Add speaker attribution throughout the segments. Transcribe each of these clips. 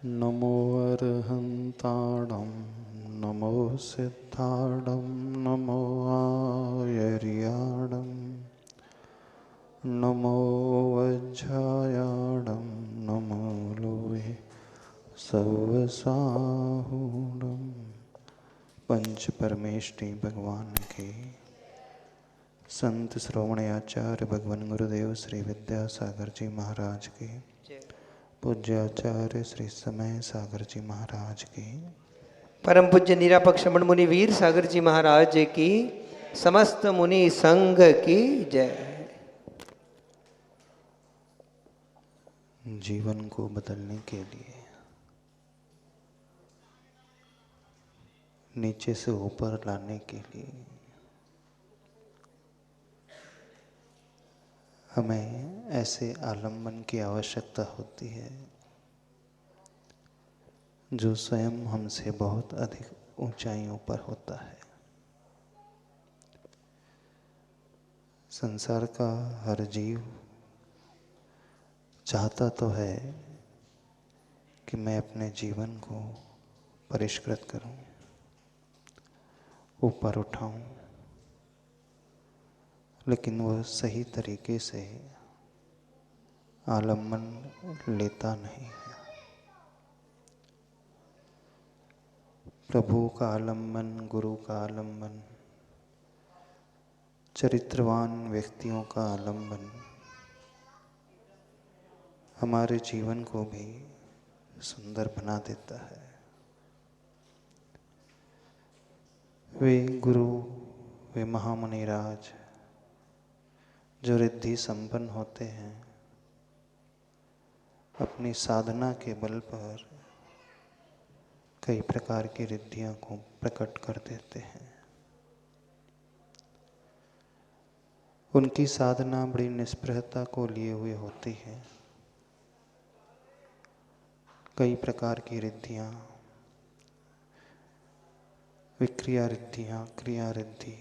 Speaker 1: नमो अर्हन्ताणं नमो सिद्धाणं नमो आयर्याणं नमो वज्रायाणं नमो लोहे सवसाहूणं। पंच परमेष्टि भगवान के संत श्रवण आचार्य भगवान गुरुदेव श्री विद्यासागर जी महाराज के पूज्य आचार्य श्री समय सागर जी महाराज की
Speaker 2: परम पूज्य निरापक्ष श्रमण मुनि वीर सागर जी महाराज की समस्त मुनि संघ की जय।
Speaker 1: जीवन को बदलने के लिए नीचे से ऊपर लाने के लिए हमें ऐसे आलम्बन की आवश्यकता होती है जो स्वयं हमसे बहुत अधिक ऊंचाइयों पर होता है। संसार का हर जीव चाहता तो है कि मैं अपने जीवन को परिष्कृत करूं, ऊपर उठाऊं, लेकिन वह सही तरीके से आलम्बन लेता नहीं है। प्रभु का आलम्बन, गुरु का आलम्बन, चरित्रवान व्यक्तियों का आलम्बन हमारे जीवन को भी सुंदर बना देता है। वे गुरु, वे महामुनिराज जो रिद्धि संपन्न होते हैं, अपनी साधना के बल पर कई प्रकार की रिद्धियों को प्रकट कर देते हैं। उनकी साधना बड़ी निष्प्रहता को लिए हुए होती है। कई प्रकार की रिद्धियाँ, विक्रिया रिद्धियाँ, क्रिया रिद्धि,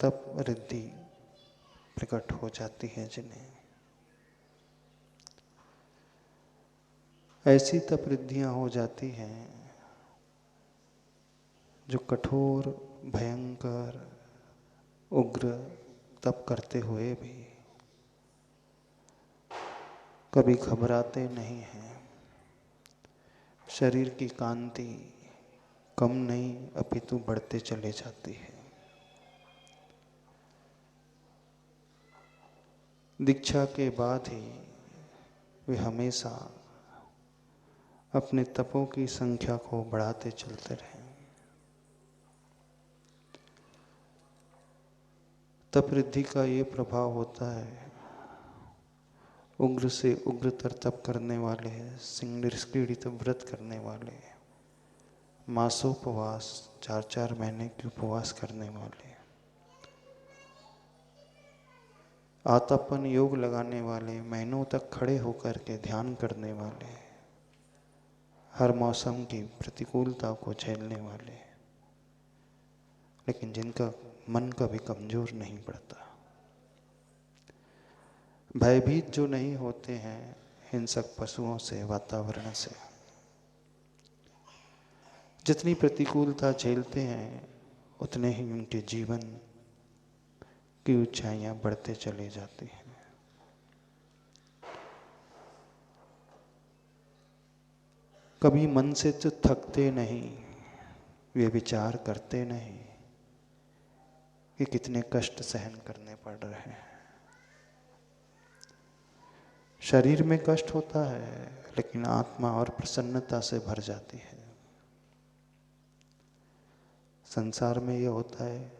Speaker 1: तप रिद्धि प्रकट हो जाती है जिन्हें। ऐसी तप रिद्धियाँ हो जाती हैं जो कठोर, भयंकर, उग्र तप करते हुए भी कभी घबराते नहीं हैं। शरीर की कांति कम नहीं अपितु बढ़ते चले जाती है। दीक्षा के बाद ही वे हमेशा अपने तपों की संख्या को बढ़ाते चलते रहे। तप रिद्धि का ये प्रभाव होता है, उग्र से उग्रतर तप करने वाले, सिंह व्रत करने वाले, मासोपवास 4-4 महीने के उपवास करने वाले, आतापन योग लगाने वाले, महीनों तक खड़े होकर के ध्यान करने वाले, हर मौसम की प्रतिकूलता को झेलने वाले, लेकिन जिनका मन कभी कमजोर नहीं पड़ता, भयभीत जो नहीं होते हैं हिंसक पशुओं से, वातावरण से। जितनी प्रतिकूलता झेलते हैं उतने ही उनके जीवन की ऊंचाइयां बढ़ते चले जाती हैं। कभी मन से तो थकते नहीं, वे विचार करते नहीं कि कितने कष्ट सहन करने पड़ रहे हैं। शरीर में कष्ट होता है लेकिन आत्मा और प्रसन्नता से भर जाती है। संसार में यह होता है,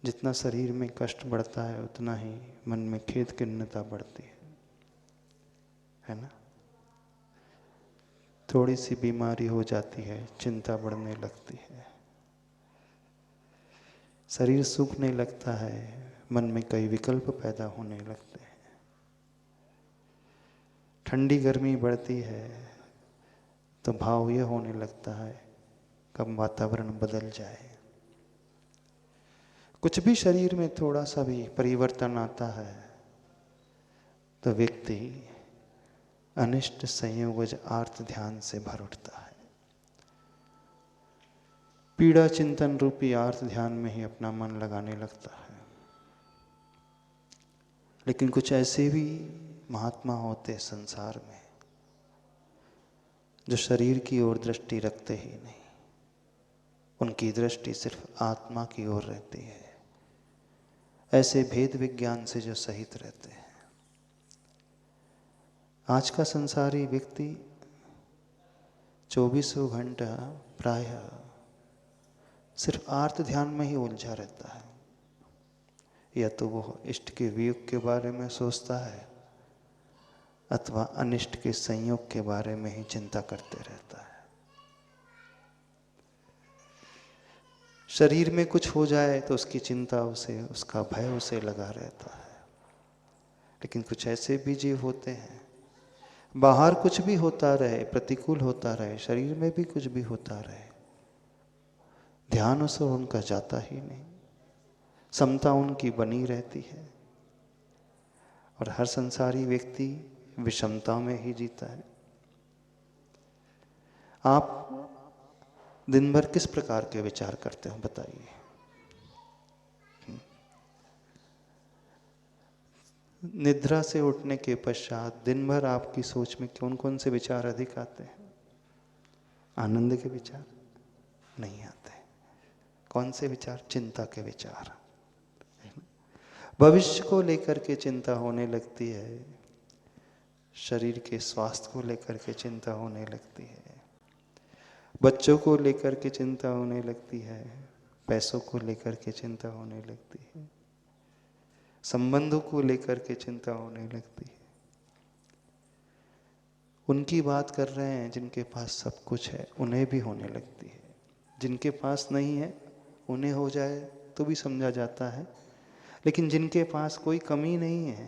Speaker 1: जितना शरीर में कष्ट बढ़ता है उतना ही मन में खेद खिन्नता बढ़ती है ना। थोड़ी सी बीमारी हो जाती है, चिंता बढ़ने लगती है, शरीर सूखने लगता है, मन में कई विकल्प पैदा होने लगते हैं। ठंडी गर्मी बढ़ती है तो भाव यह होने लगता है कब वातावरण बदल जाए। कुछ भी शरीर में थोड़ा सा भी परिवर्तन आता है तो व्यक्ति अनिष्ट संयोगज आर्त ध्यान से भर उठता है। पीड़ा चिंतन रूपी आर्त ध्यान में ही अपना मन लगाने लगता है। लेकिन कुछ ऐसे भी महात्मा होते संसार में जो शरीर की ओर दृष्टि रखते ही नहीं, उनकी दृष्टि सिर्फ आत्मा की ओर रहती है। ऐसे भेद विज्ञान से जो सहित रहते हैं। आज का संसारी व्यक्ति 24 घंटा प्रायः सिर्फ आर्त ध्यान में ही उलझा रहता है। या तो वो इष्ट के वियोग के बारे में सोचता है अथवा अनिष्ट के संयोग के बारे में ही चिंता करते रहता है। शरीर में कुछ हो जाए तो उसकी चिंता उसे, उसका भय उसे लगा रहता है। लेकिन कुछ ऐसे भी जीव होते हैं, बाहर कुछ भी होता रहे, प्रतिकूल होता रहे, शरीर में भी कुछ भी होता रहे, ध्यान उस ओर उनका जाता ही नहीं, समता उनकी बनी रहती है। और हर संसारी व्यक्ति विषमता में ही जीता है। आप दिन भर किस प्रकार के विचार करते हो बताइए? निद्रा से उठने के पश्चात दिन भर आपकी सोच में कौन कौन से विचार अधिक आते हैं? आनंद के विचार नहीं आते। कौन से विचार? चिंता के विचार। भविष्य को लेकर के चिंता होने लगती है, शरीर के स्वास्थ्य को लेकर के चिंता होने लगती है, बच्चों को लेकर के चिंता होने लगती है, पैसों को लेकर के चिंता होने लगती है, संबंधों को लेकर के चिंता होने लगती है। उनकी बात कर रहे हैं जिनके पास सब कुछ है, उन्हें भी होने लगती है। जिनके पास नहीं है उन्हें हो जाए तो भी समझा जाता है, लेकिन जिनके पास कोई कमी नहीं है,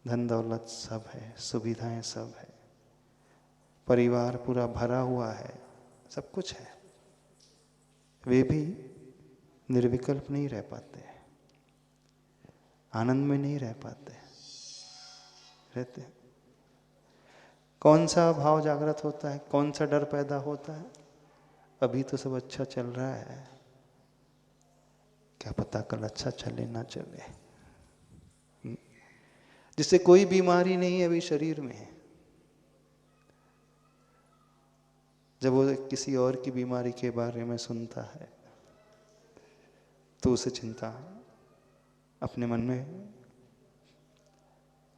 Speaker 1: धन दौलत सब है, सुविधाएं सब है, परिवार पूरा भरा हुआ है, सब कुछ है, वे भी निर्विकल्प नहीं रह पाते, आनंद में नहीं रह पाते। रहते कौन सा भाव जागृत होता है, कौन सा डर पैदा होता है? अभी तो सब अच्छा चल रहा है, क्या पता कल अच्छा चले ना चले। जिससे कोई बीमारी नहीं है अभी शरीर में, जब वो किसी और की बीमारी के बारे में सुनता है तो उसे चिंता अपने मन में,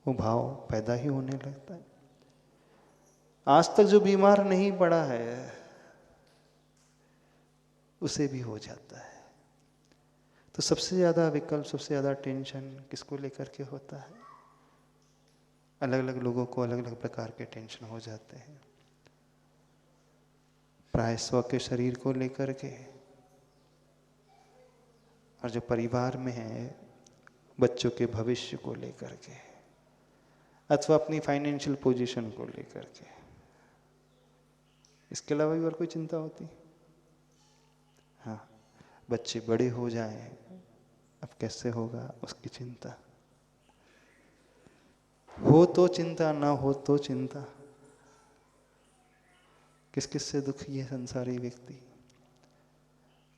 Speaker 1: वो भाव पैदा ही होने लगता है। आज तक जो बीमार नहीं पड़ा है उसे भी हो जाता है। तो सबसे ज़्यादा विकल्प, सबसे ज़्यादा टेंशन किसको लेकर के होता है? अलग अलग लोगों को अलग अलग प्रकार के टेंशन हो जाते हैं। प्राय स्व के शरीर को लेकर के, और जो परिवार में है बच्चों के भविष्य को लेकर के, अथवा अपनी फाइनेंशियल पोजीशन को लेकर के। इसके अलावा भी और कोई चिंता होती? हाँ, बच्चे बड़े हो जाएं, अब कैसे होगा उसकी चिंता। हो तो चिंता, ना हो तो चिंता। किस किस से दुखी है संसारी व्यक्ति?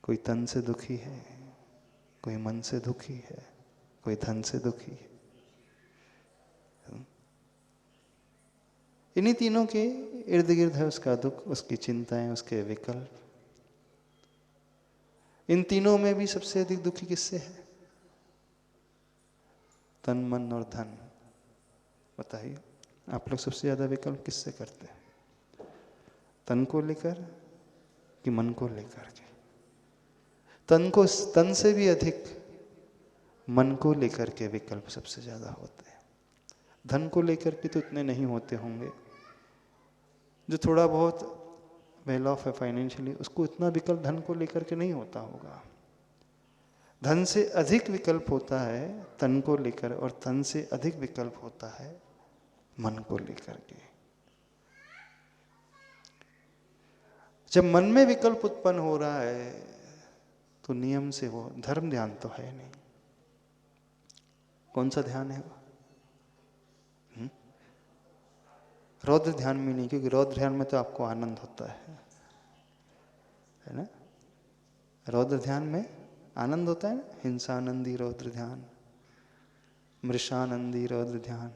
Speaker 1: कोई तन से दुखी है, कोई मन से दुखी है, कोई धन से दुखी है। इन्हीं तीनों के इर्द गिर्द है उसका दुख, उसकी चिंताएं, उसके विकल्प। इन तीनों में भी सबसे अधिक दुखी किससे है? तन, मन और धन। बताइए आप लोग सबसे ज्यादा विकल्प किससे करते हैं? तन को लेकर कि मन को लेकर के? तन से भी अधिक मन को लेकर के विकल्प सबसे ज्यादा होते हैं। धन को लेकर के तो इतने नहीं होते होंगे। जो थोड़ा बहुत वेल ऑफ है फाइनेंशियली, उसको इतना विकल्प धन को लेकर के नहीं होता होगा। धन से अधिक विकल्प होता है तन को लेकर, और तन से अधिक विकल्प होता है मन को लेकर के। जब मन में विकल्प उत्पन्न हो रहा है तो नियम से वो धर्म ध्यान तो है नहीं। कौन सा ध्यान है वो? रौद्र ध्यान में नहीं, क्योंकि रौद्र ध्यान में तो आपको आनंद होता है ना। रौद्र ध्यान में आनंद होता है ना। हिंसानंदी रौद्र ध्यान, मृषानंदी रौद्र ध्यान,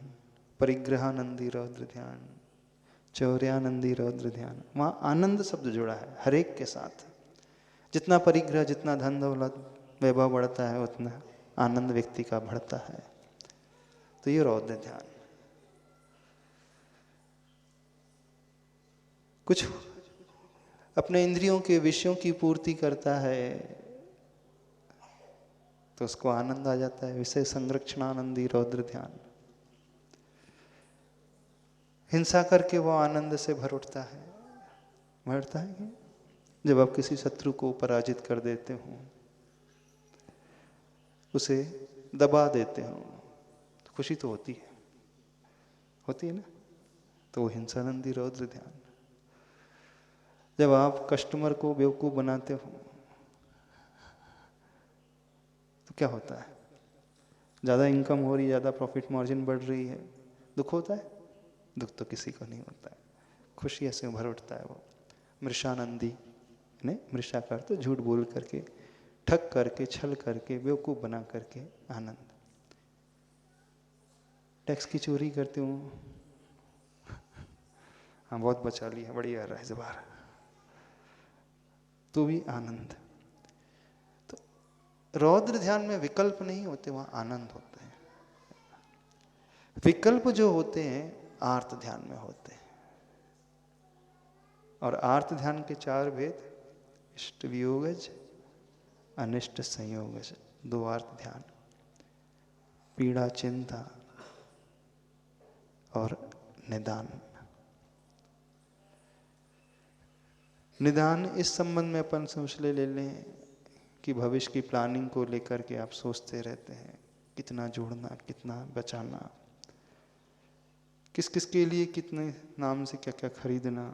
Speaker 1: परिग्रहानंदी रौद्र ध्यान, चौर्यानंदी रौद्र ध्यान। वहाँ आनंद शब्द जुड़ा है हर एक के साथ। जितना परिग्रह, जितना धन दौलत वैभव बढ़ता है, उतना आनंद व्यक्ति का बढ़ता है। तो ये रौद्र ध्यान। कुछ अपने इंद्रियों के विषयों की पूर्ति करता है तो उसको आनंद आ जाता है, विषय संरक्षणानंदी रौद्र ध्यान। हिंसा करके वो आनंद से भर उठता है। भरता है कि जब आप किसी शत्रु को पराजित कर देते हो, उसे दबा देते हो, तो खुशी तो होती है ना। तो वो हिंसानंदी रौद्र ध्यान। जब आप कस्टमर को बेवकूफ बनाते हो तो क्या होता है? ज़्यादा इनकम हो रही है, ज़्यादा प्रॉफिट मार्जिन बढ़ रही है, दुख होता है? दुख तो किसी को नहीं होता है, खुशी ऐसे भर उठता है वो। मृषानंदी ने, मृषा कर तो झूठ बोल करके, ठग करके, छल करके, बेवकूफ बना करके आनंद। टैक्स की चोरी करते हूँ, हाँ बहुत बचा लिया, बढ़िया रहा इस बार, तो भी आनंद। तो रौद्र ध्यान में विकल्प नहीं होते, वहां आनंद होते हैं। विकल्प जो होते हैं आर्त ध्यान में होते हैं। और आर्त ध्यान के 4 भेद, इष्ट वियोगज, अनिष्ट संयोगज, 2 आर्त ध्यान, पीड़ा चिंता और निदान। निदान इस संबंध में अपन सोच ले लें कि भविष्य की प्लानिंग को लेकर के आप सोचते रहते हैं, कितना जोड़ना, कितना बचाना, किस किस के लिए कितने नाम से क्या क्या खरीदना,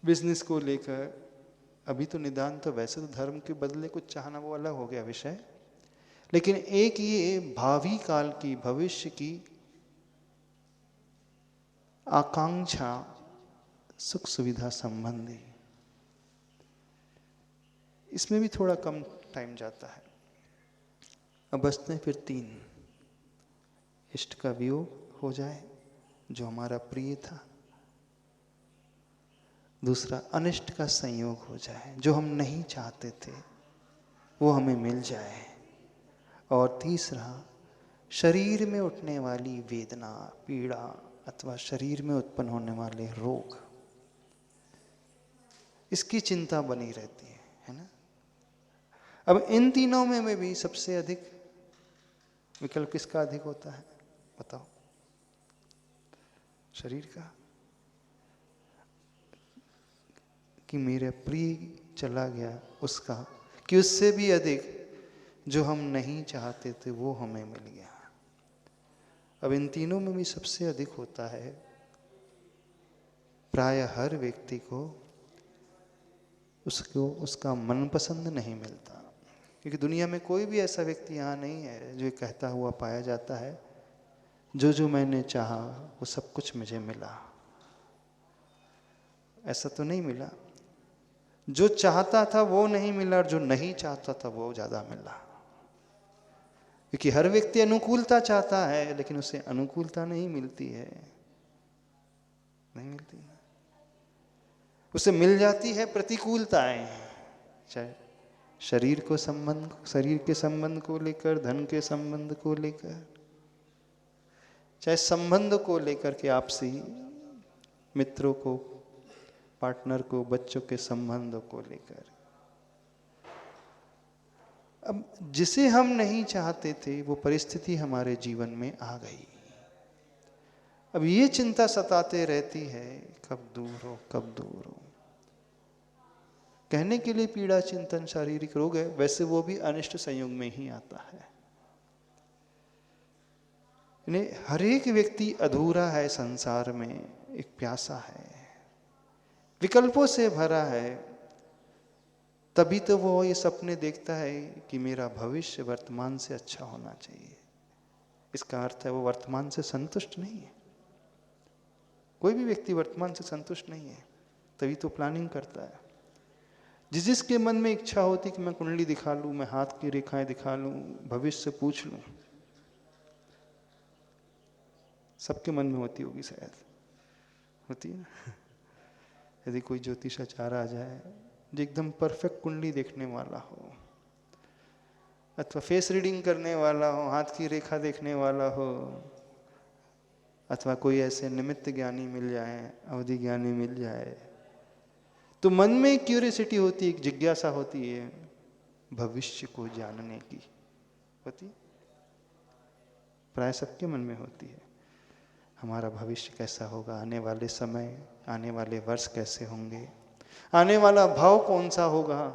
Speaker 1: बिजनेस को लेकर। अभी तो निदान तो वैसे तो धर्म के बदले कुछ चाहना, वो अलग हो गया विषय। लेकिन एक ये भावी काल की, भविष्य की आकांक्षा, सुख सुविधा संबंधी, इसमें भी थोड़ा कम टाइम जाता है। अब बचते हैं फिर 3। इष्ट का वियोग हो जाए, जो हमारा प्रिय था। दूसरा, अनिष्ट का संयोग हो जाए, जो हम नहीं चाहते थे वो हमें मिल जाए। और तीसरा, शरीर में उठने वाली वेदना, पीड़ा अथवा शरीर में उत्पन्न होने वाले रोग, इसकी चिंता बनी रहती है ना। अब इन तीनों में भी सबसे अधिक विकल्प किसका अधिक होता है? बताओ। शरीर का, कि मेरे प्रिय चला गया उसका, कि उससे भी अधिक जो हम नहीं चाहते थे वो हमें मिल गया। अब इन तीनों में भी सबसे अधिक होता है, प्राय हर व्यक्ति को उसको उसका मनपसंद नहीं मिलता। क्योंकि दुनिया में कोई भी ऐसा व्यक्ति यहाँ नहीं है जो कहता हुआ पाया जाता है, जो जो मैंने चाहा वो सब कुछ मुझे मिला। ऐसा तो नहीं मिला। जो चाहता था वो नहीं मिला, और जो नहीं चाहता था वो ज़्यादा मिला। क्योंकि हर व्यक्ति अनुकूलता चाहता है, लेकिन उसे अनुकूलता नहीं मिलती है, नहीं मिलती है। उसे मिल जाती है प्रतिकूलताएं, चाहे शरीर के संबंध को लेकर, धन के संबंध को लेकर, चाहे संबंध को लेकर के, आपसी मित्रों को, पार्टनर को, बच्चों के संबंधों को लेकर। अब जिसे हम नहीं चाहते थे वो परिस्थिति हमारे जीवन में आ गई। अब ये चिंता सताते रहती है, कब दूर हो, कब दूर हो। कहने के लिए पीड़ा चिंतन शारीरिक रोग है, वैसे वो भी अनिष्ट संयोग में ही आता है। हर एक व्यक्ति अधूरा है संसार में, एक प्यासा है, विकल्पों से भरा है। तभी तो वो ये सपने देखता है कि मेरा भविष्य वर्तमान से अच्छा होना चाहिए। इसका अर्थ है वो वर्तमान से संतुष्ट नहीं है। कोई भी व्यक्ति वर्तमान से संतुष्ट नहीं है, तभी तो प्लानिंग करता है। जिसके मन में इच्छा होती कि मैं कुंडली दिखा लूं, मैं हाथ की रेखाएं दिखा लूं, भविष्य पूछ लूं, सबके मन में होती होगी, शायद होती है ना। यदि कोई ज्योतिषाचार्य आ जाए जो एकदम परफेक्ट कुंडली देखने वाला हो, अथवा फेस रीडिंग करने वाला हो, हाथ की रेखा देखने वाला हो, अथवा कोई ऐसे निमित्त ज्ञानी मिल जाए, अवधि ज्ञानी मिल जाए, तो मन में क्यूरियोसिटी होती है, एक जिज्ञासा होती है भविष्य को जानने की, होती है, प्राय सबके मन में होती है। हमारा भविष्य कैसा होगा, आने वाले समय, आने वाले वर्ष कैसे होंगे, आने वाला भाव कौन सा होगा।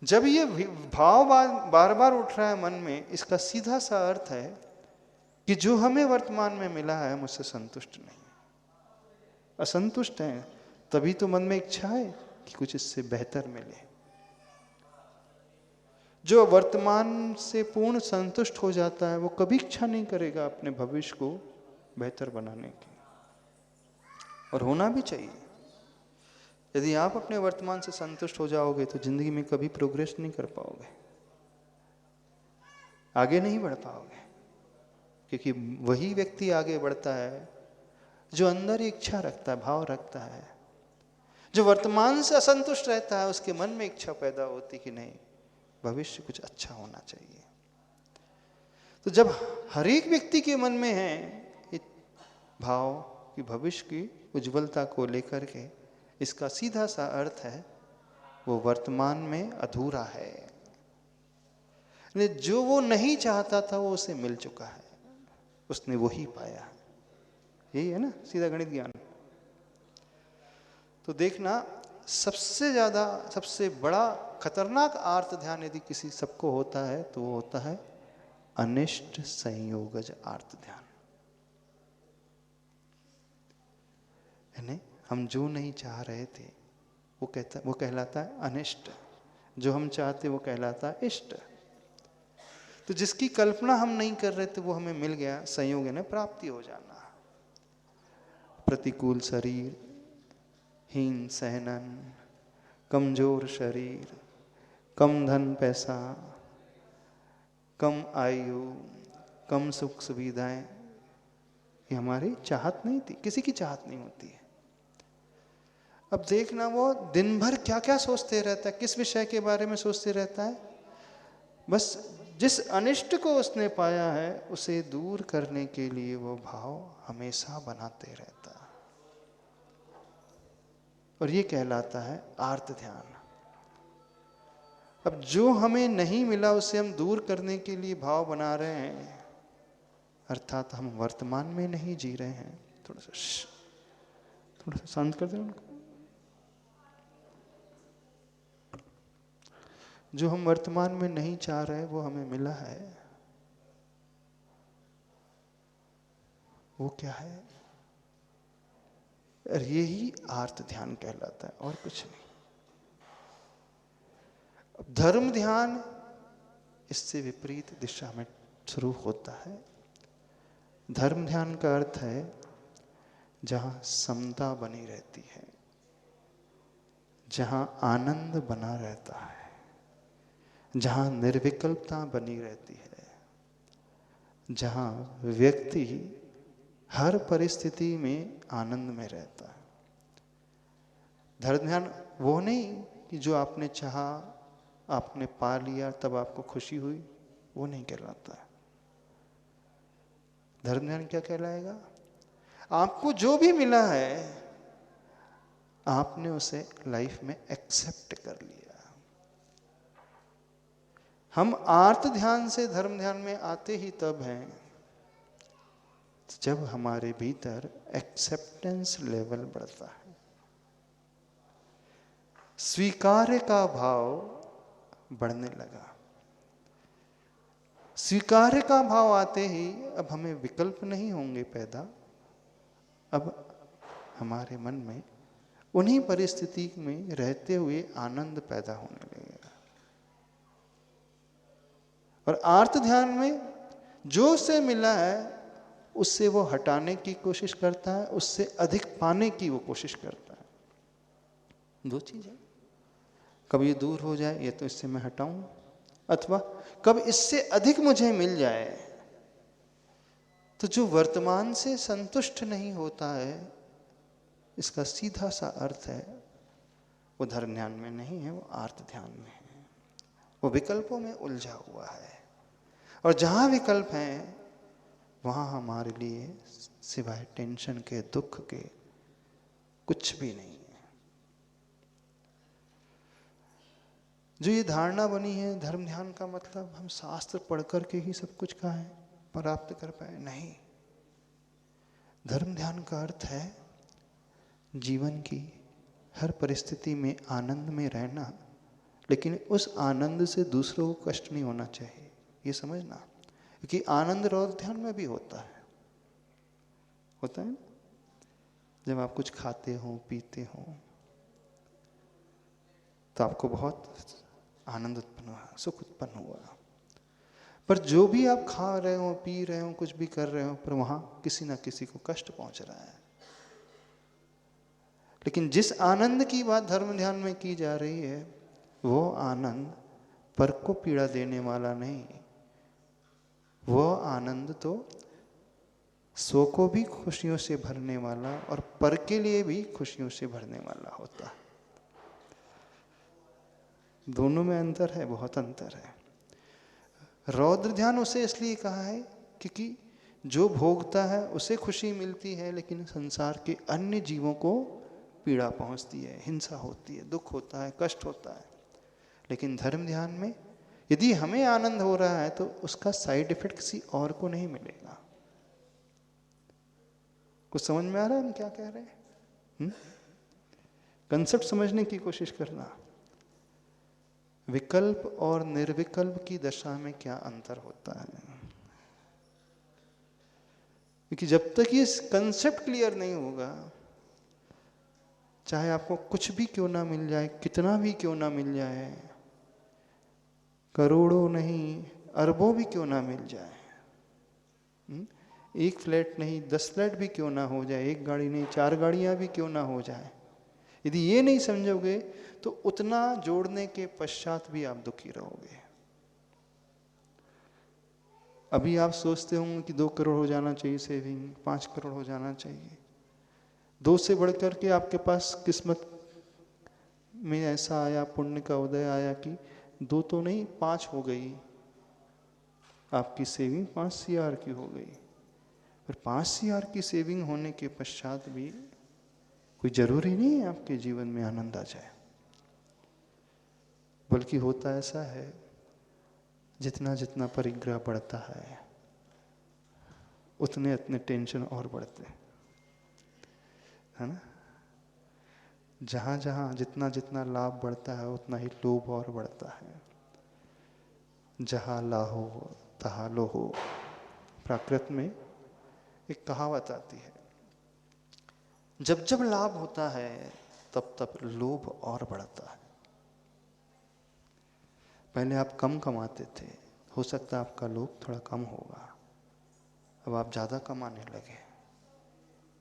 Speaker 1: जब ये भाव बार बार उठ रहा है मन में, इसका सीधा सा अर्थ है कि जो हमें वर्तमान में मिला है हम उससे संतुष्ट नहीं, असंतुष्ट हैं। तभी तो मन में इच्छा है कि कुछ इससे बेहतर मिले। जो वर्तमान से पूर्ण संतुष्ट हो जाता है वो कभी इच्छा नहीं करेगा अपने भविष्य को बेहतर बनाने की, और होना भी चाहिए। यदि आप अपने वर्तमान से संतुष्ट हो जाओगे तो जिंदगी में कभी प्रोग्रेस नहीं कर पाओगे, आगे नहीं बढ़ पाओगे, क्योंकि वही व्यक्ति आगे बढ़ता है जो अंदर इच्छा रखता है, भाव रखता है। जो वर्तमान से असंतुष्ट रहता है उसके मन में इच्छा पैदा होती कि नहीं, भविष्य कुछ अच्छा होना चाहिए। तो जब हर एक व्यक्ति के मन में है भाव कि भविष्य की उज्जवलता को लेकर के, इसका सीधा सा अर्थ है वो वर्तमान में अधूरा है। जो वो नहीं चाहता था वो उसे मिल चुका है, उसने वही पाया। यही है ना सीधा गणित ज्ञान। तो देखना, सबसे ज्यादा, सबसे बड़ा खतरनाक आर्त ध्यान यदि किसी सबको होता है तो वो होता है अनिष्ट संयोगज आर्त ध्यान। यानी हम जो नहीं चाह रहे थे वो कहलाता है अनिष्ट, जो हम चाहते वो कहलाता है इष्ट। तो जिसकी कल्पना हम नहीं कर रहे थे वो हमें मिल गया, संयोग यानी प्राप्ति हो जाना। प्रतिकूल शरीर, हीन सहनन, कमजोर शरीर, कम धन पैसा, कम आयु, कम सुख सुविधाएं, ये हमारी चाहत नहीं थी, किसी की चाहत नहीं होती है। अब देखना वो दिन भर क्या क्या सोचते रहता है, किस विषय के बारे में सोचते रहता है, बस जिस अनिष्ट को उसने पाया है उसे दूर करने के लिए वो भाव हमेशा बनाते रहता है, और ये कहलाता है आर्त ध्यान। अब जो हमें नहीं मिला उसे हम दूर करने के लिए भाव बना रहे हैं, अर्थात हम वर्तमान में नहीं जी रहे हैं। थोड़ा सा शांत कर दें उनको। जो हम वर्तमान में नहीं चाह रहे वो हमें मिला है, वो क्या है? और यही आर्त ध्यान कहलाता है, और कुछ नहीं। अब धर्म ध्यान इससे विपरीत दिशा में शुरू होता है। धर्म ध्यान का अर्थ है जहां समता बनी रहती है, जहां आनंद बना रहता है, जहां निर्विकल्पता बनी रहती है, जहां व्यक्ति हर परिस्थिति में आनंद में रहता है। धर्म ध्यान वो नहीं कि जो आपने चाहा, आपने पा लिया तब आपको खुशी हुई, वो नहीं कहलाता है। धर्म ध्यान क्या कहलाएगा? आपको जो भी मिला है आपने उसे लाइफ में एक्सेप्ट कर लिया। हम आर्त ध्यान से धर्म ध्यान में आते ही तब हैं जब हमारे भीतर एक्सेप्टेंस लेवल बढ़ता है, स्वीकार्य का भाव बढ़ने लगा। स्वीकार्य का भाव आते ही अब हमें विकल्प नहीं होंगे पैदा, अब हमारे मन में उन्हीं परिस्थिति में रहते हुए आनंद पैदा होने लगेगा। और आर्त ध्यान में जो से मिला है उससे वो हटाने की कोशिश करता है, उससे अधिक पाने की वो कोशिश करता है। दो चीज़ है, कब ये दूर हो जाए, ये तो इससे मैं हटाऊं, अथवा कब इससे अधिक मुझे मिल जाए। तो जो वर्तमान से संतुष्ट नहीं होता है, इसका सीधा सा अर्थ है वो धर्म ध्यान में नहीं है, वो आर्त ध्यान में है, वो विकल्पों में उलझा हुआ है। और जहां विकल्प हैं वहां हमारे लिए सिवाय टेंशन के, दुख के कुछ भी नहीं है। जो ये धारणा बनी है धर्म ध्यान का मतलब हम शास्त्र पढ़ करके ही सब कुछ का है प्राप्त कर पाए, नहीं। धर्म ध्यान का अर्थ है जीवन की हर परिस्थिति में आनंद में रहना, लेकिन उस आनंद से दूसरों को कष्ट नहीं होना चाहिए, ये समझना। क्योंकि आनंद रौद्र ध्यान में भी होता है ना। जब आप कुछ खाते हो पीते हो तो आपको बहुत आनंद उत्पन्न हुआ, सुख उत्पन्न हुआ। पर जो भी आप खा रहे हो, पी रहे हो, कुछ भी कर रहे हो, पर वहां किसी ना किसी को कष्ट पहुंच रहा है। लेकिन जिस आनंद की बात धर्म ध्यान में की जा रही है, वो आनंद पर को पीड़ा देने वाला नहीं, वो आनंद तो स्व को भी खुशियों से भरने वाला और पर के लिए भी खुशियों से भरने वाला होता है। दोनों में अंतर है, बहुत अंतर है। रौद्र ध्यान उसे इसलिए कहा है क्योंकि जो भोगता है उसे खुशी मिलती है, लेकिन संसार के अन्य जीवों को पीड़ा पहुंचती है, हिंसा होती है, दुख होता है, कष्ट होता है। लेकिन धर्म ध्यान में यदि हमें आनंद हो रहा है तो उसका साइड इफेक्ट किसी और को नहीं मिलेगा। कुछ समझ में आ रहा है हम क्या कह रहे हैं? कंसेप्ट समझने की कोशिश करना। विकल्प और निर्विकल्प की दशा में क्या अंतर होता है, क्योंकि जब तक ये कंसेप्ट क्लियर नहीं होगा, चाहे आपको कुछ भी क्यों ना मिल जाए, कितना भी क्यों ना मिल जाए, करोड़ों नहीं अरबों भी क्यों ना मिल जाए, एक फ्लैट नहीं 10 फ्लैट भी क्यों ना हो जाए, एक गाड़ी नहीं 4 गाड़ियां भी क्यों ना हो जाए, यदि ये नहीं समझोगे तो उतना जोड़ने के पश्चात भी आप दुखी रहोगे। अभी आप सोचते होंगे कि 2 करोड़ हो जाना चाहिए सेविंग, 5 करोड़ हो जाना चाहिए। 2 से बढ़कर के आपके पास किस्मत में ऐसा आया, पुण्य का उदय आया कि 2 तो नहीं 5 हो गई, आपकी सेविंग 5 CR की हो गई। पर 5 CR की सेविंग होने के पश्चात भी कोई जरूरी नहीं है आपके जीवन में आनंद आ जाए। बल्कि होता ऐसा है, जितना जितना परिग्रह बढ़ता है उतने उतने टेंशन और बढ़ते हैं, है ना। जहां जहां जितना जितना लाभ बढ़ता है उतना ही लोभ और बढ़ता है। जहां लाहो तहां लोहो, प्राकृत में एक कहावत आती है, जब जब लाभ होता है तब तब लोभ और बढ़ता है। पहले आप कम कमाते थे, हो सकता है आपका लोभ थोड़ा कम होगा, अब आप ज़्यादा कमाने लगे,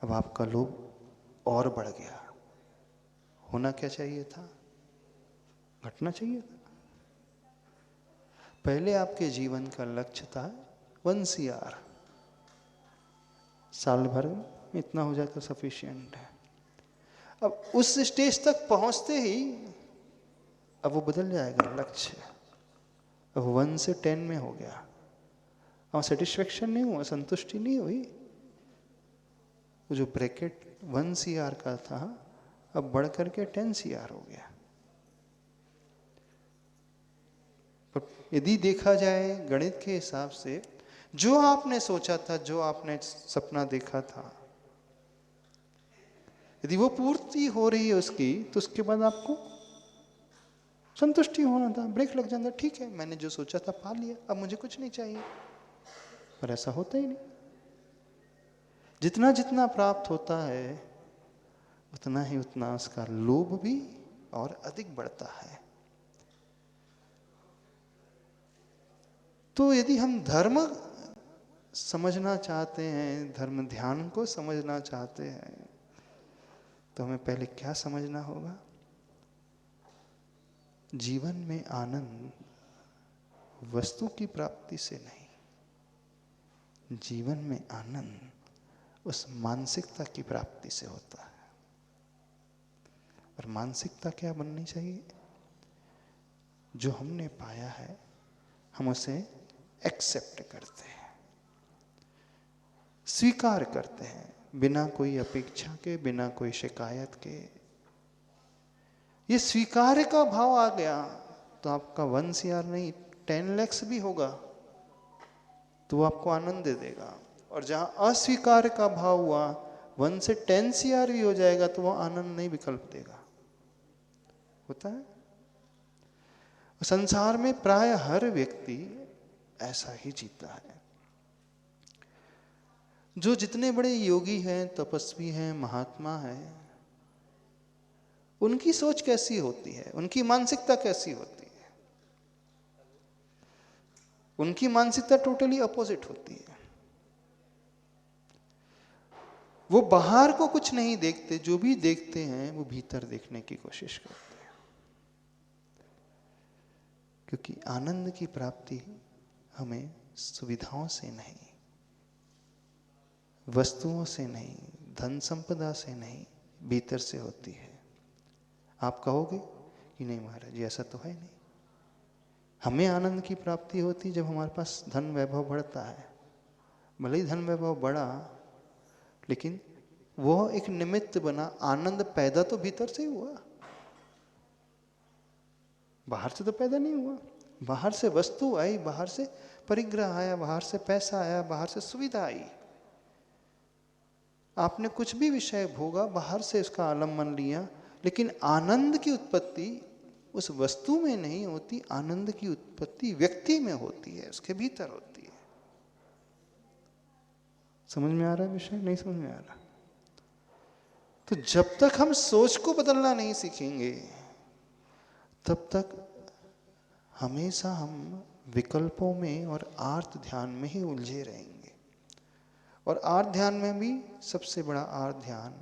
Speaker 1: अब आपका लोभ और बढ़ गया। होना क्या चाहिए था, घटना चाहिए था। पहले आपके जीवन का लक्ष्य था 1 CR, साल भर में इतना हो जाए तो सफिशिएंट है। अब उस स्टेज तक पहुंचते ही अब वो बदल जाएगा लक्ष्य, अब 1 से 10 में हो गया। अब सेटिस्फेक्शन नहीं हुआ, संतुष्टि नहीं हुई। वो जो ब्रैकेट 1 CR का था अब बढ़ करके 10 CR हो गया। पर यदि देखा जाए गणित के हिसाब से, जो आपने सोचा था, जो आपने सपना देखा था, यदि वो पूर्ति हो रही है उसकी, तो उसके बाद आपको संतुष्टि होना था, ब्रेक लग जाता, ठीक है मैंने जो सोचा था पा लिया, अब मुझे कुछ नहीं चाहिए। पर ऐसा होता ही नहीं। जितना जितना प्राप्त होता है उतना ही उतना उसका लोभ भी और अधिक बढ़ता है। तो यदि हम धर्म समझना चाहते हैं, धर्म ध्यान को समझना चाहते हैं, तो हमें पहले क्या समझना होगा? जीवन में आनंद वस्तु की प्राप्ति से नहीं, जीवन में आनंद उस मानसिकता की प्राप्ति से होता है। और मानसिकता क्या बननी चाहिए? जो हमने पाया है हम उसे एक्सेप्ट करते हैं, स्वीकार करते हैं, बिना कोई अपेक्षा के, बिना कोई शिकायत के। ये स्वीकार का भाव आ गया तो आपका 1 CR नहीं 10 lakhs भी होगा तो वो आपको आनंद दे देगा। और जहां अस्वीकार का भाव हुआ 1 से 10 CR भी हो जाएगा तो वो आनंद नहीं विकल्प देगा। होता है संसार में प्राय हर व्यक्ति ऐसा ही जीता है। जो जितने बड़े योगी हैं, तपस्वी हैं, महात्मा हैं, उनकी सोच कैसी होती है, उनकी मानसिकता कैसी होती है? उनकी मानसिकता टोटली अपोजिट होती है। वो बाहर को कुछ नहीं देखते, जो भी देखते हैं वो भीतर देखने की कोशिश करते हैं। क्योंकि आनंद की प्राप्ति हमें सुविधाओं से नहीं, वस्तुओं से नहीं, धन संपदा से नहीं, भीतर से होती है। आप कहोगे कि नहीं महाराज जी ऐसा तो है नहीं। हमें आनंद की प्राप्ति होती जब हमारे पास धन वैभव बढ़ता है। भले ही धन वैभव बढ़ा लेकिन वो एक निमित्त बना, आनंद पैदा तो भीतर से ही हुआ, बाहर से तो पैदा नहीं हुआ। बाहर से वस्तु आई, बाहर से परिग्रह आया, बाहर से पैसा आया, बाहर से सुविधा आई। आपने कुछ भी विषय भोगा, बाहर से उसका आलम्बन लिया, लेकिन आनंद की उत्पत्ति उस वस्तु में नहीं होती, आनंद की उत्पत्ति व्यक्ति में होती है, उसके भीतर होती है। समझ में आ रहा है विषय? नहीं समझ में आ रहा? तो जब तक हम सोच को बदलना नहीं सीखेंगे तब तक हमेशा हम विकल्पों में और आर्त ध्यान में ही उलझे रहेंगे। और आर्त ध्यान में भी सबसे बड़ा आर्त ध्यान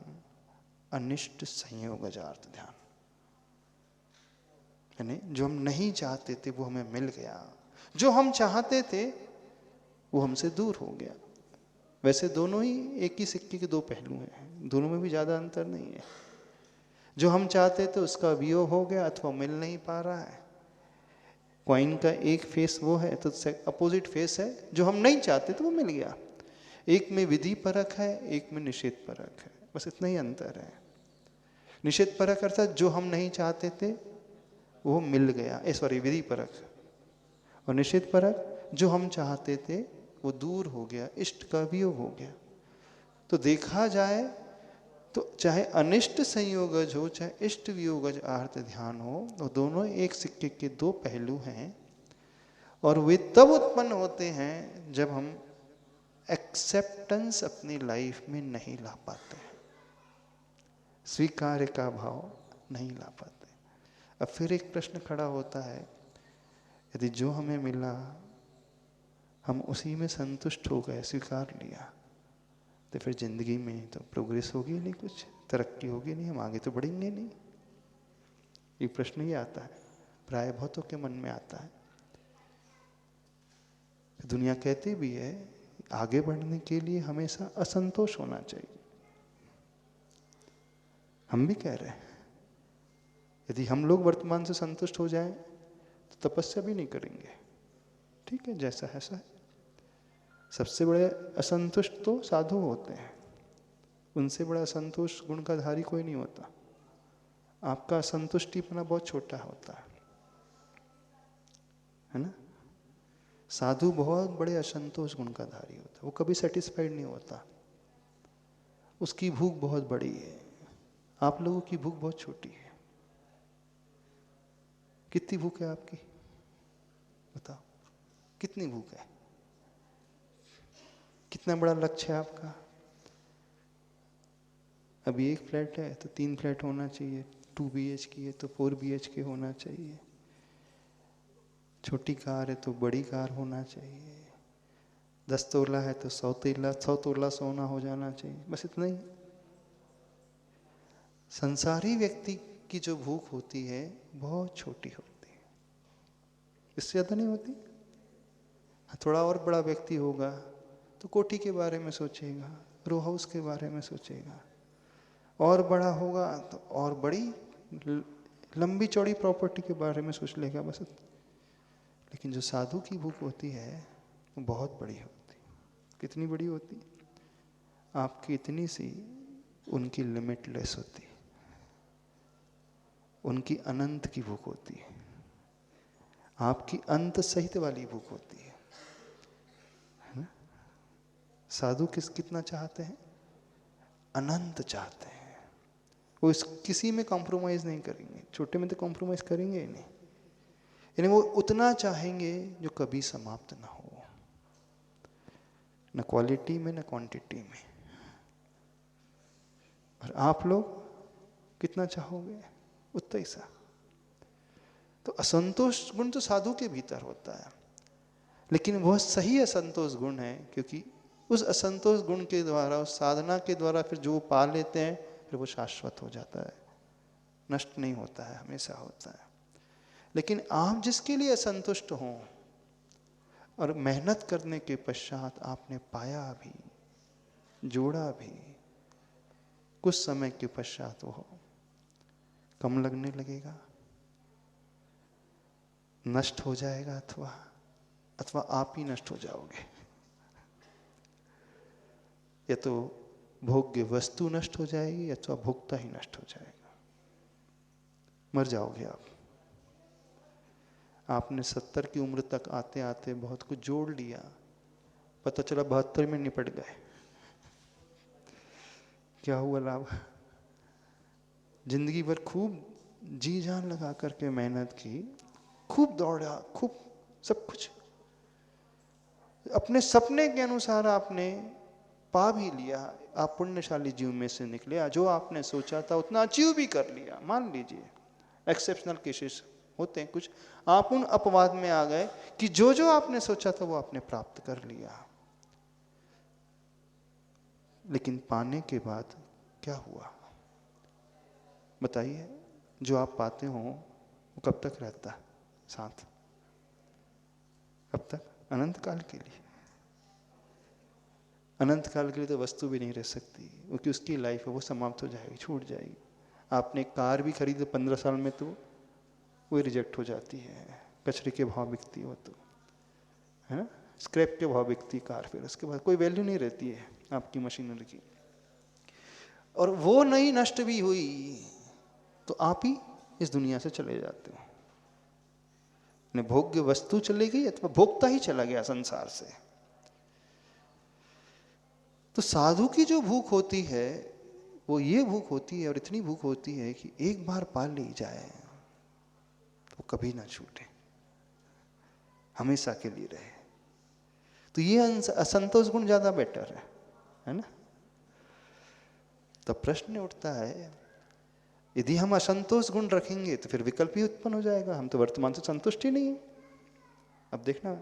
Speaker 1: अनिष्ट संयोगज आर्त ध्यान, यानी जो हम नहीं चाहते थे वो हमें मिल गया, जो हम चाहते थे वो हमसे दूर हो गया। वैसे दोनों ही एक ही सिक्के के दो पहलू हैं, दोनों में भी ज़्यादा अंतर नहीं है। जो हम चाहते थे उसका वियोग हो गया अथवा मिल नहीं पा रहा है। कॉइन का एक फेस वो है तो अपोजिट फेस है, जो हम नहीं चाहते तो वो मिल गया। एक में विधि परक है, एक में निषेध परक है, बस इतना ही अंतर है। निषेध परक अर्थात जो हम नहीं चाहते थे वो मिल गया, सॉरी विधि परक। और निषेध परक जो हम चाहते थे वो दूर हो गया, इष्ट का वियोग हो गया। तो देखा जाए तो चाहे अनिष्ट संयोगज हो चाहे इष्ट वियोगज आर्त ध्यान हो, वो दोनों एक सिक्के के दो पहलू हैं। और वे तब उत्पन्न होते हैं जब हम एक्सेप्टेंस अपनी लाइफ में नहीं ला पाते, स्वीकार का भाव नहीं ला पाते। अब फिर एक प्रश्न खड़ा होता है, यदि जो हमें मिला हम उसी में संतुष्ट हो गए, स्वीकार लिया, तो फिर जिंदगी में तो प्रोग्रेस होगी नहीं, कुछ तरक्की होगी नहीं, हम आगे तो बढ़ेंगे नहीं। ये प्रश्न ही आता है, प्राय बहुतों के मन में आता है। दुनिया कहती भी है आगे बढ़ने के लिए हमेशा असंतोष होना चाहिए। हम भी कह रहे हैं यदि हम लोग वर्तमान से संतुष्ट हो जाएं तो तपस्या भी नहीं करेंगे। ठीक है, जैसा है ऐसा है। सबसे बड़े असंतुष्ट तो साधु होते हैं, उनसे बड़ा असंतोष गुण का धारी कोई नहीं होता। आपका असंतुष्टिपना बहुत छोटा होता है ना। साधु बहुत बड़े असंतोष गुण का धारी होता है, वो कभी सेटिस्फाइड नहीं होता, उसकी भूख बहुत बड़ी है, आप लोगों की भूख बहुत छोटी है। कितनी भूख है आपकी बताओ, कितनी भूख है? कितना बड़ा लक्ष्य है आपका? अभी एक फ्लैट है तो 3 फ्लैट होना चाहिए, 2 BHK है तो 4 BHK होना चाहिए, छोटी कार है तो बड़ी कार होना चाहिए, 10 तोला है तो 100 तोला सोना हो जाना चाहिए, बस इतना ही। संसारी व्यक्ति की जो भूख होती है बहुत छोटी होती है, इससे ज़्यादा नहीं होती। थोड़ा और बड़ा व्यक्ति होगा तो कोठी के बारे में सोचेगा, रो हाउस के बारे में सोचेगा, और बड़ा होगा तो और बड़ी लंबी चौड़ी प्रॉपर्टी के बारे में सोच लेगा बस। लेकिन जो साधु की भूख होती है वो बहुत बड़ी होती है। कितनी बड़ी होती है? आपकी इतनी सी, उनकी लिमिटलेस होती है, उनकी अनंत की भूख होती है, आपकी अंत सहित वाली भूख होती है ना? साधु कितना चाहते हैं? अनंत चाहते हैं। वो किसी में कॉम्प्रोमाइज नहीं करेंगे, छोटे में तो कॉम्प्रोमाइज करेंगे ही नहीं। यानी वो उतना चाहेंगे जो कभी समाप्त ना हो, न क्वालिटी में न क्वांटिटी में। और आप लोग कितना चाहोगे? उतना ही सा। तो असंतोष गुण तो साधु के भीतर होता है, लेकिन वह सही असंतोष गुण है, क्योंकि उस असंतोष गुण के द्वारा, उस साधना के द्वारा फिर जो पा लेते हैं फिर वो शाश्वत हो जाता है, नष्ट नहीं होता है, हमेशा होता है। लेकिन आप जिसके लिए असंतुष्ट हों और मेहनत करने के पश्चात आपने पाया भी, जोड़ा भी, कुछ समय के पश्चात वो कम लगने लगेगा, नष्ट हो जाएगा, अथवा आप ही नष्ट हो जाओगे। या तो भोग्य वस्तु नष्ट हो जाएगी अथवा भोक्ता ही नष्ट हो जाएगा, मर जाओगे आप। आपने 70 की उम्र तक आते आते बहुत कुछ जोड़ लिया, पता चला 72 में निपट गए, क्या हुआ लाभ? जिंदगी भर खूब जी जान लगा करके मेहनत की, खूब दौड़ा, खूब सब कुछ अपने सपने के अनुसार आपने पा भी लिया, आप पुण्यशाली जीव में से निकले, जो आपने सोचा था उतना अचीव भी कर लिया। मान लीजिए एक्सेप्शनल केसेस होते हैं कुछ, आप उन अपवाद में आ गए कि जो जो आपने सोचा था वो आपने प्राप्त कर लिया, लेकिन पाने के बाद क्या हुआ बताइए? जो आप पाते हो वो कब तक रहता है साथ? कब तक? अनंत काल के लिए। अनंत काल के लिए तो वस्तु भी नहीं रह सकती, क्योंकि उसकी लाइफ है वो समाप्त हो जाएगी, छूट जाएगी। आपने कार भी खरीदी 15 साल में तो वो रिजेक्ट हो जाती है, कचरे के भाव बिकती हो तो, है ना, स्क्रैप के भाव बिकती कार, फिर उसके बाद कोई वैल्यू नहीं रहती है आपकी मशीनरी की। और वो नहीं नष्ट भी हुई तो आप ही इस दुनिया से चले जाते हो। न भोग्य वस्तु चली गई अथवा भोक्ता ही चला गया संसार से। तो साधु की जो भूख होती है वो ये भूख होती है, और इतनी भूख होती है कि एक बार पा ली जाए तो कभी ना छूटे, हमेशा के लिए रहे। तो ये असंतोष गुण ज्यादा बेटर है ना? तो प्रश्न उठता है, यदि हम असंतोष गुण रखेंगे तो फिर विकल्प ही उत्पन्न हो जाएगा, हम तो वर्तमान से संतुष्ट ही नहीं है। अब देखना,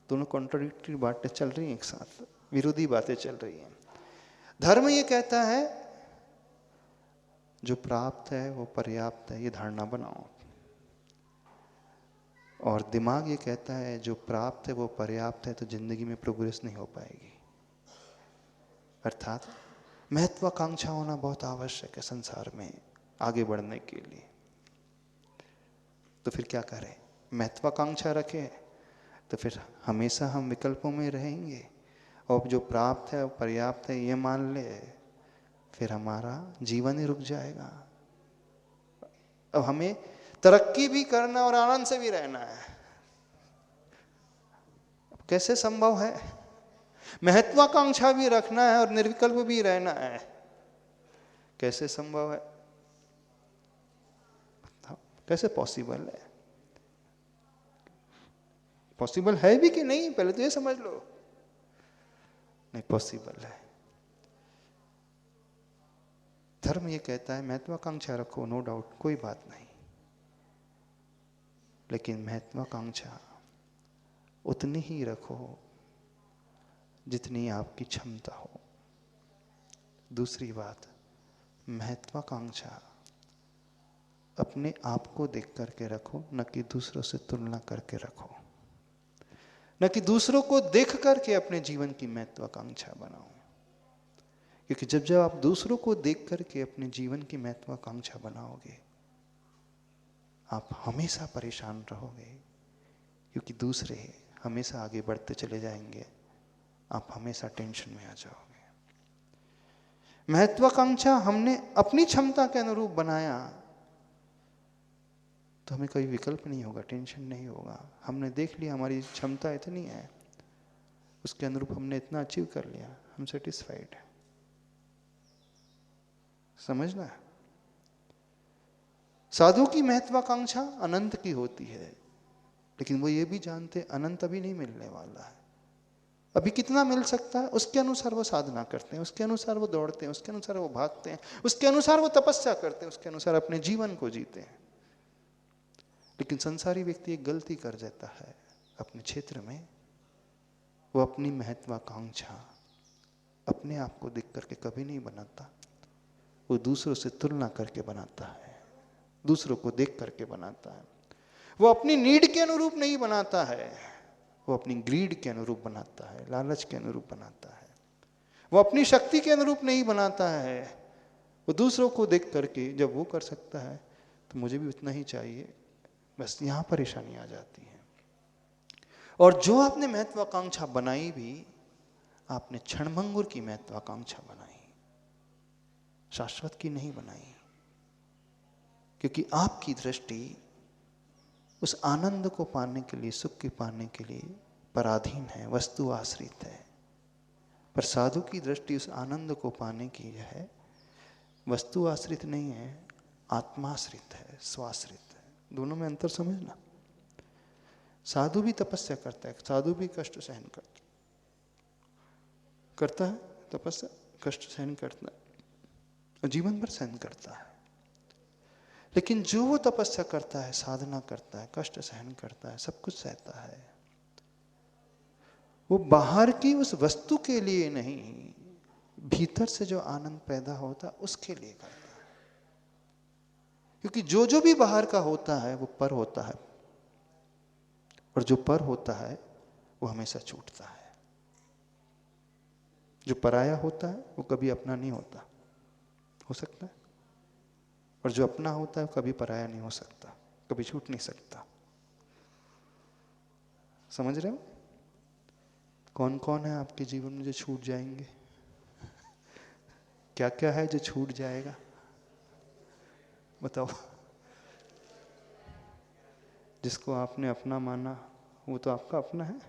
Speaker 1: दोनों कॉन्ट्राडिक्टरी बातें चल रही हैं एक साथ, विरोधी बातें चल रही हैं। धर्म ये कहता है जो प्राप्त है वो पर्याप्त है, ये धारणा बनाओ, और दिमाग ये कहता है जो प्राप्त है वो पर्याप्त है, तो जिंदगी में प्रोग्रेस नहीं हो पाएगी। अर्थात महत्वाकांक्षा होना बहुत आवश्यक है संसार में आगे बढ़ने के लिए। तो फिर क्या करें? महत्वाकांक्षा रखें तो फिर हमेशा हम विकल्पों में रहेंगे, और जो प्राप्त है वो पर्याप्त है ये मान ले, फिर हमारा जीवन ही रुक जाएगा। अब हमें तरक्की भी करना और आनंद से भी रहना है, कैसे संभव है? महत्वाकांक्षा भी रखना है और निर्विकल्प भी रहना है, कैसे संभव है? कैसे पॉसिबल है? पॉसिबल है भी कि नहीं, पहले तो ये समझ लो। नहीं पॉसिबल है। धर्म ये कहता है महत्वाकांक्षा रखो, नो डाउट, कोई बात नहीं, लेकिन महत्वाकांक्षा उतनी ही रखो जितनी आपकी क्षमता हो। दूसरी बात, महत्वाकांक्षा अपने आप को देख करके रखो, न कि दूसरों से तुलना करके रखो, न कि दूसरों को देख करके अपने जीवन की महत्वाकांक्षा बनाओ। क्योंकि जब जब आप दूसरों को देख करके अपने जीवन की महत्वाकांक्षा बनाओगे, आप हमेशा परेशान रहोगे, क्योंकि दूसरे हमेशा आगे बढ़ते चले जाएंगे, आप हमेशा टेंशन में आ जाओगे। महत्वाकांक्षा हमने अपनी क्षमता के अनुरूप बनाया तो हमें कोई विकल्प नहीं होगा, टेंशन नहीं होगा। हमने देख लिया हमारी क्षमता इतनी है, उसके अनुरूप हमने इतना अचीव कर लिया, हम सेटिस्फाइड है। समझना है? साधु की महत्वाकांक्षा अनंत की होती है, लेकिन वो ये भी जानते अनंत अभी नहीं मिलने वाला है। अभी कितना मिल सकता है उसके अनुसार वो साधना करते हैं, उसके अनुसार वो दौड़ते हैं, उसके अनुसार वो भागते हैं, उसके अनुसार वो तपस्या करते हैं, उसके अनुसार अपने जीवन को जीते हैं। लेकिन संसारी व्यक्ति एक गलती कर देता है अपने क्षेत्र में, वो अपनी महत्वाकांक्षा अपने आप को देख करके कभी नहीं बनाता, वो दूसरों से तुलना करके बनाता है, दूसरों को देख करके बनाता है। वो अपनी नीड के अनुरूप नहीं बनाता है, वो अपनी ग्रीड के अनुरूप बनाता है, लालच के अनुरूप बनाता है। वो अपनी शक्ति के अनुरूप नहीं बनाता है। वो दूसरों को देख करके जब वो कर सकता है तो मुझे भी उतना ही चाहिए, बस यहाँ परेशानी आ जाती है। और जो आपने महत्वाकांक्षा बनाई भी, आपने क्षणभंगुर की महत्वाकांक्षा बनाई, शाश्वत की नहीं बनाई। क्योंकि आपकी दृष्टि उस आनंद को पाने के लिए, सुख के पाने के लिए पराधीन है, वस्तु आश्रित है। पर साधु की दृष्टि उस आनंद को पाने की है, वस्तु आश्रित नहीं है, आत्माश्रित है, स्वाश्रित है। दोनों में अंतर समझना। साधु भी तपस्या करता है, साधु भी कष्ट सहन करता है, तपस्या कष्ट सहन करता है, जीवन भर सहन करता है। लेकिन जो वो तपस्या करता है, साधना करता है, कष्ट सहन करता है, सब कुछ सहता है, वो बाहर की उस वस्तु के लिए नहीं, भीतर से जो आनंद पैदा होता है उसके लिए करता है। क्योंकि जो जो भी बाहर का होता है वो पर होता है, और जो पर होता है वो हमेशा छूटता है। जो पराया होता है वो कभी अपना नहीं होता, हो सकता है, और जो अपना होता है वो कभी पराया नहीं हो सकता, कभी छूट नहीं सकता। समझ रहे हो? कौन कौन है आपके जीवन में जो छूट जाएंगे? क्या क्या है जो छूट जाएगा? बताओ। जिसको आपने अपना माना वो तो आपका अपना है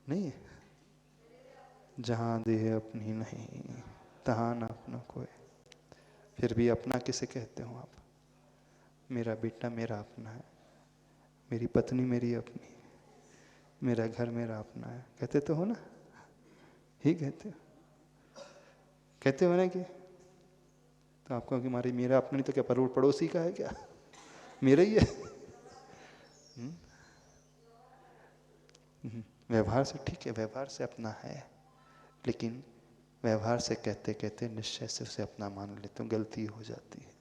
Speaker 1: नहीं है? जहाँ देह अपनी नहीं तहाँ न अपना कोई। फिर भी अपना किसे कहते हो आप? मेरा बेटा मेरा अपना है, मेरी पत्नी मेरी अपनी, मेरा घर मेरा अपना है, कहते तो हो ना? ही कहते हो ना? कि तो आपको कि हमारी मेरा अपना नहीं तो क्या पड़ोसी का है क्या? मेरा ही है। व्यवहार से ठीक है, व्यवहार से अपना है, लेकिन व्यवहार से कहते कहते निश्चय से उसे अपना मान लेते हो, गलती हो जाती है।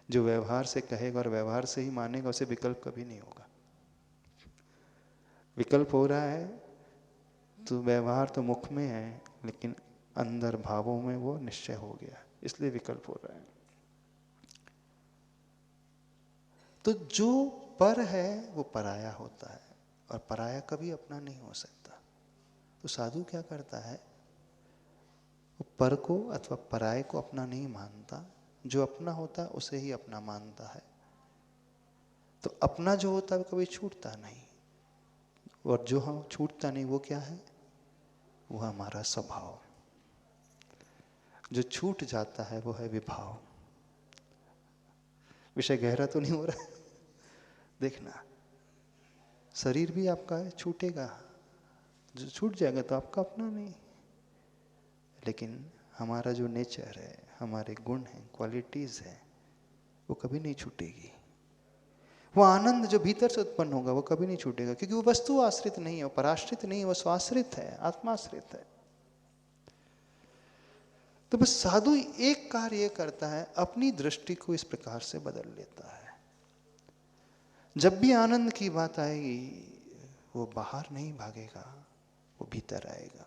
Speaker 1: जो व्यवहार से कहेगा और व्यवहार से ही मानेगा उसे विकल्प कभी नहीं होगा। विकल्प हो रहा है तो व्यवहार तो मुख में है, लेकिन अंदर भावों में वो निश्चय हो गया, इसलिए विकल्प हो रहा है। तो जो पर है वो पराया होता है, और पराया कभी अपना नहीं हो सकता। तो साधु क्या करता है, वो पर को अथवा पराये को अपना नहीं मानता, जो अपना होता है उसे ही अपना मानता है। तो अपना जो होता है वो कभी छूटता नहीं, और जो हम छूटता नहीं वो क्या है? वो हमारा स्वभाव। जो छूट जाता है वो है विभाव। विषय गहरा तो नहीं हो रहा है? देखना, शरीर भी आपका है, छूटेगा, जो छूट जाएगा तो आपका अपना नहीं। लेकिन हमारा जो नेचर है, हमारे गुण हैं, क्वालिटीज हैं, वो कभी नहीं छूटेगी। वो आनंद जो भीतर से उत्पन्न होगा वो कभी नहीं छूटेगा, क्योंकि वो वस्तु आश्रित नहीं है, वो पराश्रित नहीं है, वो स्वाश्रित है, आत्माश्रित है। तो बस साधु एक कार्य ये करता है, अपनी दृष्टि को इस प्रकार से बदल लेता है। जब भी आनंद की बात आएगी वो बाहर नहीं भागेगा, वो भीतर आएगा।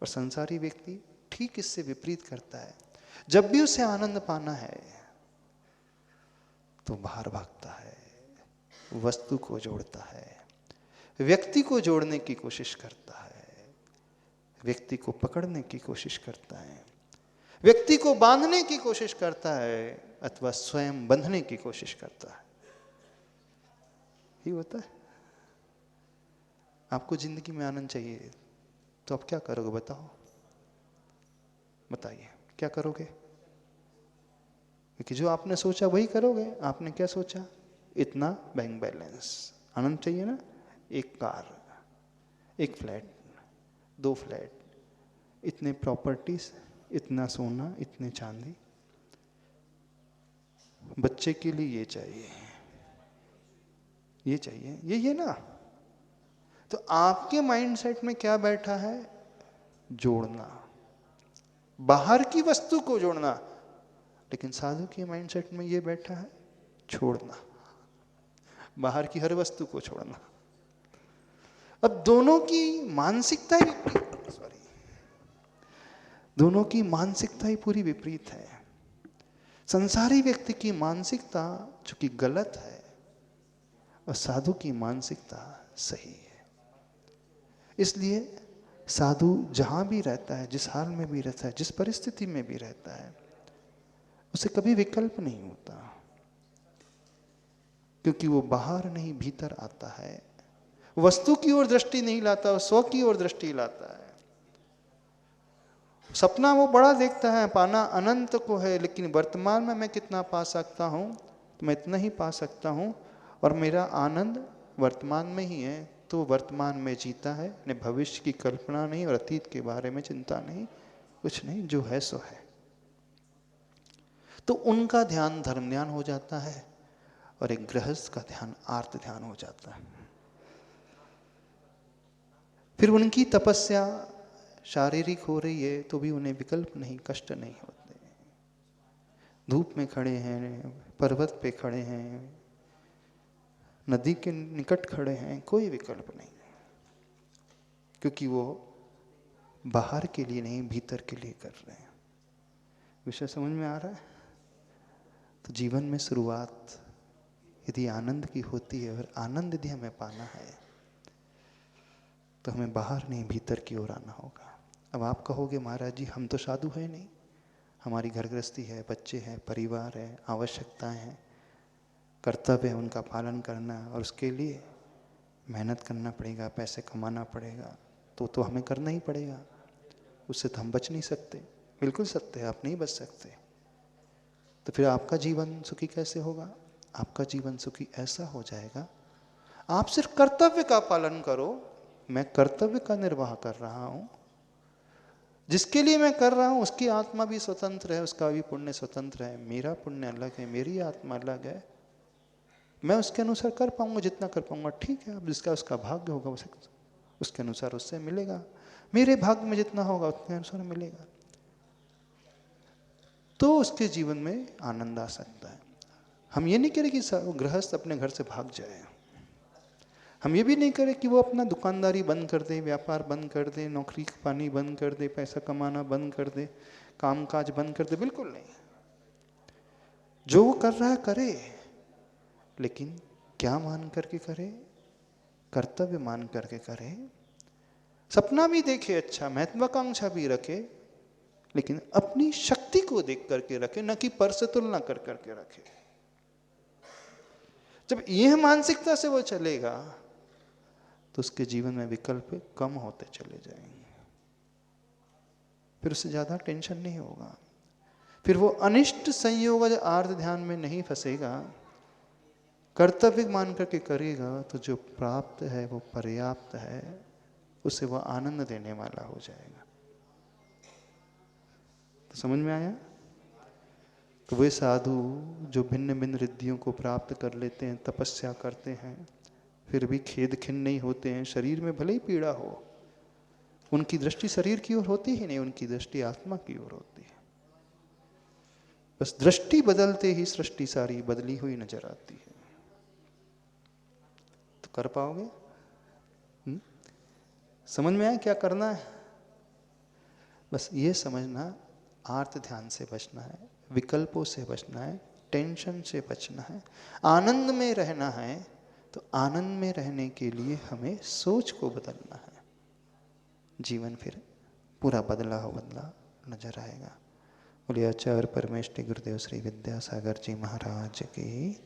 Speaker 1: और संसारी व्यक्ति ठीक इससे विपरीत करता है। जब भी उसे आनंद पाना है तो बाहर भागता है, वस्तु को जोड़ता है, व्यक्ति को जोड़ने की कोशिश करता है, व्यक्ति को पकड़ने की कोशिश करता है, व्यक्ति को बांधने की कोशिश करता है, अथवा स्वयं बंधने की कोशिश करता है। ये होता है। आपको जिंदगी में आनंद चाहिए तो आप क्या करोगे बताओ? बताइए क्या करोगे? क्योंकि जो आपने सोचा वही करोगे। आपने क्या सोचा? इतना बैंक बैलेंस, आनंद चाहिए ना, एक कार, एक फ्लैट, 2 फ्लैट, इतने प्रॉपर्टीज, इतना सोना, इतने चांदी, बच्चे के लिए ये चाहिए, ये चाहिए, ये ना। तो आपके माइंडसेट में क्या बैठा है? जोड़ना, बाहर की वस्तु को जोड़ना। लेकिन साधु के माइंडसेट में ये बैठा है छोड़ना, बाहर की हर वस्तु को छोड़ना। अब दोनों की मानसिकता ही दोनों की मानसिकता ही पूरी विपरीत है। संसारी व्यक्ति की मानसिकता चूंकि गलत है और साधु की मानसिकता सही है। इसलिए साधु जहां भी रहता है, जिस हाल में भी रहता है, जिस परिस्थिति में भी रहता है, उसे कभी विकल्प नहीं होता, क्योंकि वो बाहर नहीं भीतर आता है। वस्तु की ओर दृष्टि नहीं लाता, वो स्व की ओर दृष्टि लाता है। सपना वो बड़ा देखता है, पाना अनंत को है, लेकिन वर्तमान में मैं कितना पा सकता हूं, तो मैं इतना ही पा सकता हूं, और मेरा आनंद वर्तमान में ही है। तो वर्तमान में जीता है, ने भविष्य की कल्पना नहीं और अतीत के बारे में चिंता नहीं, कुछ नहीं, जो है सो है। तो उनका ध्यान धर्म ध्यान हो जाता है और एक गृहस्थ का ध्यान आर्त ध्यान हो जाता है। फिर उनकी तपस्या शारीरिक हो रही है तो भी उन्हें विकल्प नहीं, कष्ट नहीं होते। धूप में खड़े हैं, पर्वत पे खड़े हैं, नदी के निकट खड़े हैं, कोई विकल्प नहीं, क्योंकि वो बाहर के लिए नहीं भीतर के लिए कर रहे हैं। विषय समझ में आ रहा है? तो जीवन में शुरुआत यदि आनंद की होती है, और आनंद यदि हमें पाना है तो हमें बाहर नहीं भीतर की ओर आना होगा। अब आप कहोगे महाराज जी हम तो साधु है नहीं, हमारी घर गृहस्थी है, बच्चे हैं, परिवार है, आवश्यकताएं हैं, कर्तव्य है उनका पालन करना, और उसके लिए मेहनत करना पड़ेगा, पैसे कमाना पड़ेगा, तो हमें करना ही पड़ेगा, उससे तो हम बच नहीं सकते। बिल्कुल सत्य है, आप नहीं बच सकते। तो फिर आपका जीवन सुखी कैसे होगा? आपका जीवन सुखी ऐसा हो जाएगा, आप सिर्फ कर्तव्य का पालन करो। मैं कर्तव्य का निर्वाह कर रहा हूं, जिसके लिए मैं कर रहा हूं उसकी आत्मा भी स्वतंत्र है, उसका भी पुण्य स्वतंत्र है, मेरा पुण्य अलग है, मेरी आत्मा अलग है। मैं उसके अनुसार कर पाऊंगा, जितना कर पाऊंगा ठीक है। अब जिसका उसका भाग्य होगा उसके अनुसार उससे मिलेगा, मेरे भाग्य में जितना होगा उतने अनुसार मिलेगा। तो उसके जीवन में आनंद आ सकता है। हम ये नहीं कह रहे कि गृहस्थ अपने घर से भाग जाए, हम ये भी नहीं करें कि वो अपना दुकानदारी बंद कर दे, व्यापार बंद कर दे, नौकरी पानी बंद कर दे, पैसा कमाना बंद कर दे, कामकाज बंद कर दे। बिल्कुल नहीं। जो वो कर रहा है करे, लेकिन क्या मान करके करे? कर्तव्य मान करके करे। सपना भी देखे, अच्छा महत्वाकांक्षा भी रखे, लेकिन अपनी शक्ति को देख करके रखे, न कि पर से तुलना कर करके रखे। जब यह मानसिकता से वो चलेगा तो उसके जीवन में विकल्प कम होते चले जाएंगे, फिर उससे ज्यादा टेंशन नहीं होगा, फिर वो अनिष्ट संयोग आर्त ध्यान में नहीं फंसेगा। कर्तव्य मान करके करेगा तो जो प्राप्त है वो पर्याप्त है, उसे वह आनंद देने वाला हो जाएगा। तो समझ में आया? तो वे साधु जो भिन्न भिन्न रिद्धियों को प्राप्त कर लेते हैं, तपस्या करते हैं, फिर भी खेद खिन्न नहीं होते हैं, शरीर में भले ही पीड़ा हो, उनकी दृष्टि शरीर की ओर होती ही नहीं, उनकी दृष्टि आत्मा की ओर होती है। बस दृष्टि बदलते ही सृष्टि सारी बदली हुई नजर आती है। तो कर पाओगे? समझ में आया क्या करना है? बस ये समझना, आर्त ध्यान से बचना है, विकल्पों से बचना है, टेंशन से बचना है, आनंद में रहना है। तो आनंद में रहने के लिए हमें सोच को बदलना है। जीवन फिर पूरा बदला नजर आएगा। बोलिए आचार्य परमेष्टि गुरुदेव श्री विद्यासागर जी महाराज की